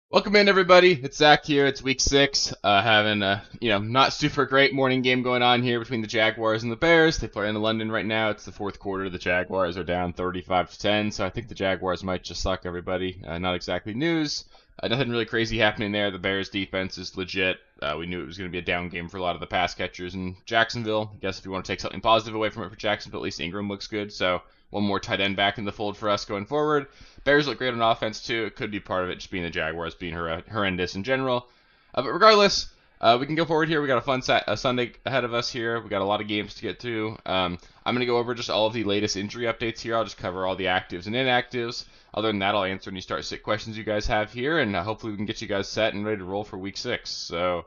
Welcome in, everybody. It's Zach here. It's week 6. Having a not super great morning game going on here between the Jaguars and the Bears. They play in London right now. It's the fourth quarter. The Jaguars are down 35-10, so I think the Jaguars might just suck, everybody. Not exactly news. Nothing really crazy happening there. The Bears defense is legit. We knew it was going to be a down game for a lot of the pass catchers in Jacksonville. I guess if you want to take something positive away from it for Jacksonville, at least Ingram looks good. So one more tight end back in the fold for us going forward. Bears look great on offense too. It could be part of it just being the Jaguars being horrendous in general. But regardless, we can go forward here. We got a fun Sunday ahead of us here. We got a lot of games to get to. I'm going to go over just all of the latest injury updates here. I'll just cover all the actives and inactives. Other than that, I'll answer any start-sit questions you guys have here, and hopefully we can get you guys set and ready to roll for week 6. So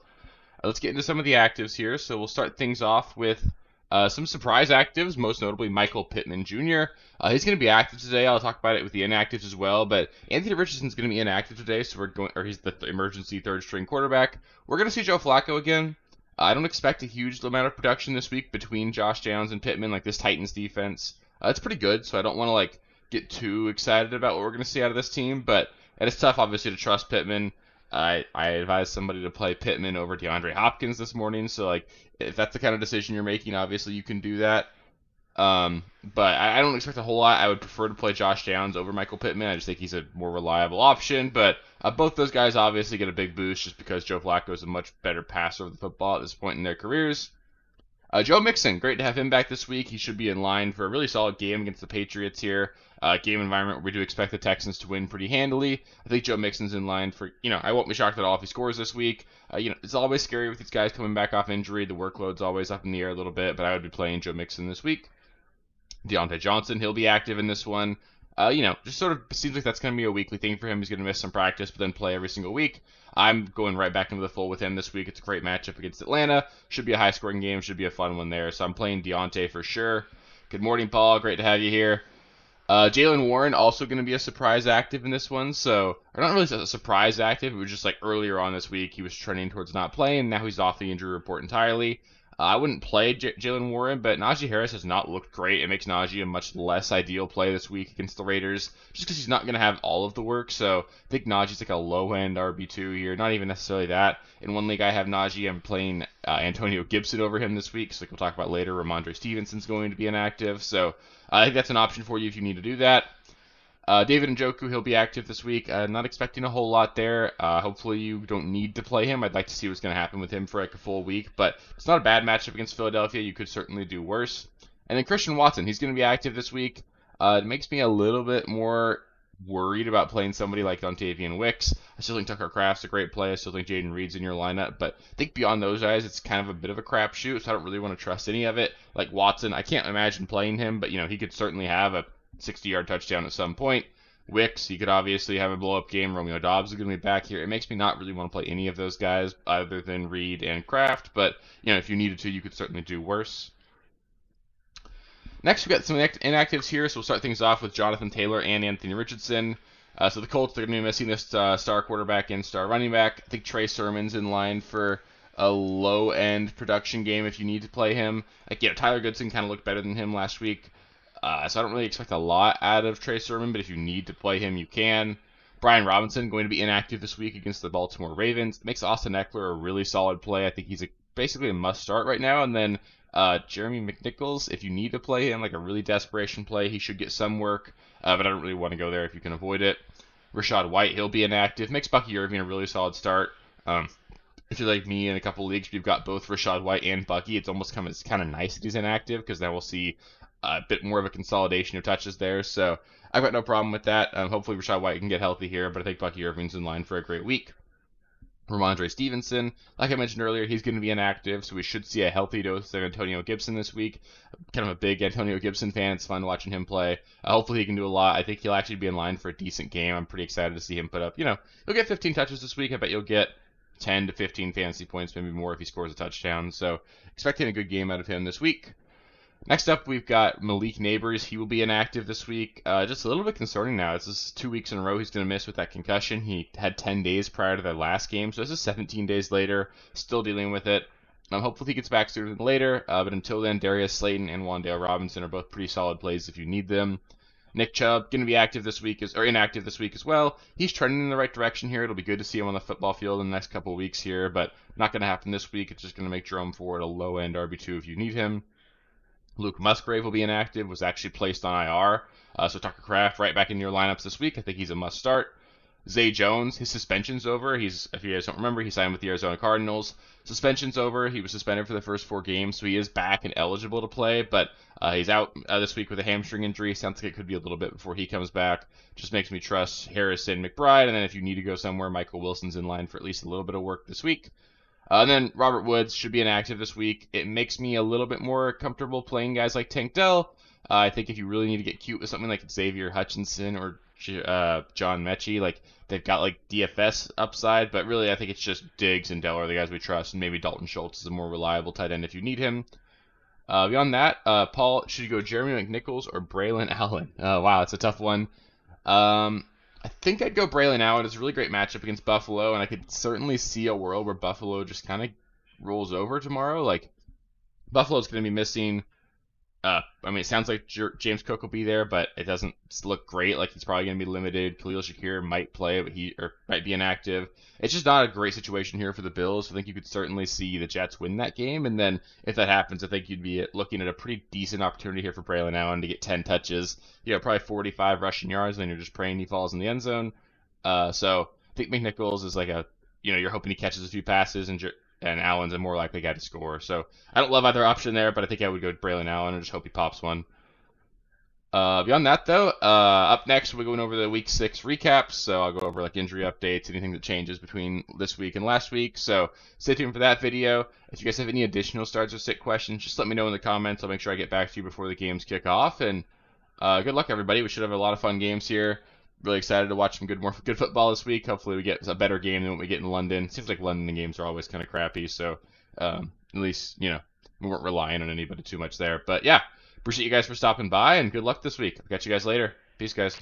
let's get into some of the actives here. So we'll start things off with some surprise actives, most notably Michael Pittman Jr. He's going to be active today. I'll talk about it with the inactives as well. But Anthony Richardson's going to be inactive today, so he's the emergency third-string quarterback. We're going to see Joe Flacco again. I don't expect a huge amount of production this week between Josh Downs and Pittman. Like, this Titans defense, it's pretty good, so I don't want to get too excited about what we're going to see out of this team. But it's tough, obviously, to trust Pittman. I advised somebody to play Pittman over DeAndre Hopkins this morning, so if that's the kind of decision you're making, obviously you can do that. But I don't expect a whole lot. I would prefer to play Josh Downs over Michael Pittman. I just think he's a more reliable option. But both those guys obviously get a big boost just because Joe Flacco is a much better passer of the football at this point in their careers. Joe Mixon, great to have him back this week. He should be in line for a really solid game against the Patriots here. Game environment where we do expect the Texans to win pretty handily. I think Joe Mixon's in line for, I won't be shocked at all if he scores this week. It's always scary with these guys coming back off injury. The workload's always up in the air a little bit, but I would be playing Joe Mixon this week. Deontay Johnson, he'll be active in this one. Just sort of seems like that's going to be a weekly thing for him. He's going to miss some practice, but then play every single week. I'm going right back into the fold with him this week. It's a great matchup against Atlanta. Should be a high-scoring game. Should be a fun one there. So I'm playing Deontay for sure. Good morning, Paul. Great to have you here. Jaylen Warren also going to be a surprise active in this one. So, or not really a surprise active. It was just earlier on this week he was trending towards not playing. Now he's off the injury report entirely. I wouldn't play Jaylen Warren, but Najee Harris has not looked great. It makes Najee a much less ideal play this week against the Raiders, just because he's not going to have all of the work. So I think Najee's a low-end RB2 here. Not even necessarily that. In one league I have Najee. I'm playing Antonio Gibson over him this week. So we'll talk about later. Ramondre Stevenson's going to be inactive. So I think that's an option for you if you need to do that. David Njoku, he'll be active this week. Not expecting a whole lot there. Hopefully you don't need to play him. I'd like to see what's going to happen with him for a full week, but it's not a bad matchup against Philadelphia. You could certainly do worse. And then Christian Watson, he's going to be active this week. It makes me a little bit more worried about playing somebody like Dontavian Wicks. I still think Tucker Kraft's a great play. I still think Jaden Reed's in your lineup, but I think beyond those guys, it's kind of a bit of a crapshoot, so I don't really want to trust any of it. Like Watson, I can't imagine playing him, but he could certainly have a 60-yard touchdown at some point. Wicks, he could obviously have a blow-up game. Romeo Doubs is going to be back here. It makes me not really want to play any of those guys other than Reed and Kraft, but if you needed to, you could certainly do worse. Next, we got some inactives here, so we'll start things off with Jonathan Taylor and Anthony Richardson. So the Colts, they're going to be missing this star quarterback and star running back. I think Trey Sermon's in line for a low-end production game if you need to play him. Tyler Goodson kind of looked better than him last week. So I don't really expect a lot out of Trey Sermon, but if you need to play him, you can. Brian Robinson going to be inactive this week against the Baltimore Ravens. It makes Austin Eckler a really solid play. I think he's basically a must-start right now. And then Jeremy McNichols, if you need to play him, a really desperation play, he should get some work, but I don't really want to go there if you can avoid it. Rachaad White, he'll be inactive. Makes Bucky Irving a really solid start. If you're like me in a couple leagues, we've got both Rachaad White and Bucky. It's kind of nice that he's inactive because now we'll see a bit more of a consolidation of touches there. So I've got no problem with that. Hopefully Rachaad White can get healthy here, but I think Bucky Irving's in line for a great week. Ramondre Stevenson, like I mentioned earlier, he's going to be inactive, so we should see a healthy dose of Antonio Gibson this week. Kind of a big Antonio Gibson fan. It's fun watching him play. Hopefully he can do a lot. I think he'll actually be in line for a decent game. I'm pretty excited to see him put up, he'll get 15 touches this week. I bet you'll get 10 to 15 fantasy points, maybe more if he scores a touchdown. So expecting a good game out of him this week. Next up, we've got Malik Neighbors. He will be inactive this week. Just a little bit concerning now. This is 2 weeks in a row he's going to miss with that concussion. He had 10 days prior to the last game, so this is 17 days later, still dealing with it. Hopefully he gets back sooner than later, but until then, Darius Slayton and Wan'Dale Robinson are both pretty solid plays if you need them. Nick Chubb going to be active this week or inactive this week as well. He's trending in the right direction here. It'll be good to see him on the football field in the next couple of weeks here, but not going to happen this week. It's just going to make Jerome Ford a low-end RB2 if you need him. Luke Musgrave will be inactive, was actually placed on IR. So Tucker Kraft right back in your lineups this week. I think he's a must start. Zay Jones, his suspension's over. If you guys don't remember, he signed with the Arizona Cardinals. Suspension's over. He was suspended for the first 4 games, so he is back and eligible to play, but he's out this week with a hamstring injury. Sounds like it could be a little bit before he comes back. Just makes me trust Harrison, McBride, and then if you need to go somewhere, Michael Wilson's in line for at least a little bit of work this week. And then Robert Woods should be inactive this week. It makes me a little bit more comfortable playing guys like Tank Dell. I think if you really need to get cute with something like Xavier Hutchinson or John Mechie, like they've got like DFS upside, but really I think it's just Diggs and Dell are the guys we trust, and maybe Dalton Schultz is a more reliable tight end if you need him. Beyond that, Paul, should you go Jeremy McNichols or Braylon Allen? Wow, it's a tough one. I think I'd go Braylon Allen. It's a really great matchup against Buffalo, and I could certainly see a world where Buffalo just kind of rolls over tomorrow. Like, Buffalo's going to be missing. It sounds like James Cook will be there, but it doesn't look great. Like, he's probably going to be limited. Khalil Shakir might play, but he might be inactive. It's just not a great situation here for the Bills. I think you could certainly see the Jets win that game, and then if that happens, I think you'd be looking at a pretty decent opportunity here for Braylon Allen to get 10 touches. Probably 45 rushing yards, and then you're just praying he falls in the end zone. So I think McNichols is like you're hoping he catches a few passes, and Allen's a more likely guy to score. So I don't love either option there, but I think I would go with Braylon Allen and just hope he pops one. Beyond that, though, up next we're going over the Week 6 recaps. So I'll go over like injury updates, anything that changes between this week and last week. So stay tuned for that video. If you guys have any additional starts or sit questions, just let me know in the comments. I'll make sure I get back to you before the games kick off. And good luck, everybody. We should have a lot of fun games here. Really excited to watch some good football this week. Hopefully we get a better game than what we get in London. It seems like London games are always kind of crappy, so at least, we weren't relying on anybody too much there. But yeah, appreciate you guys for stopping by, and good luck this week. I'll catch you guys later. Peace, guys.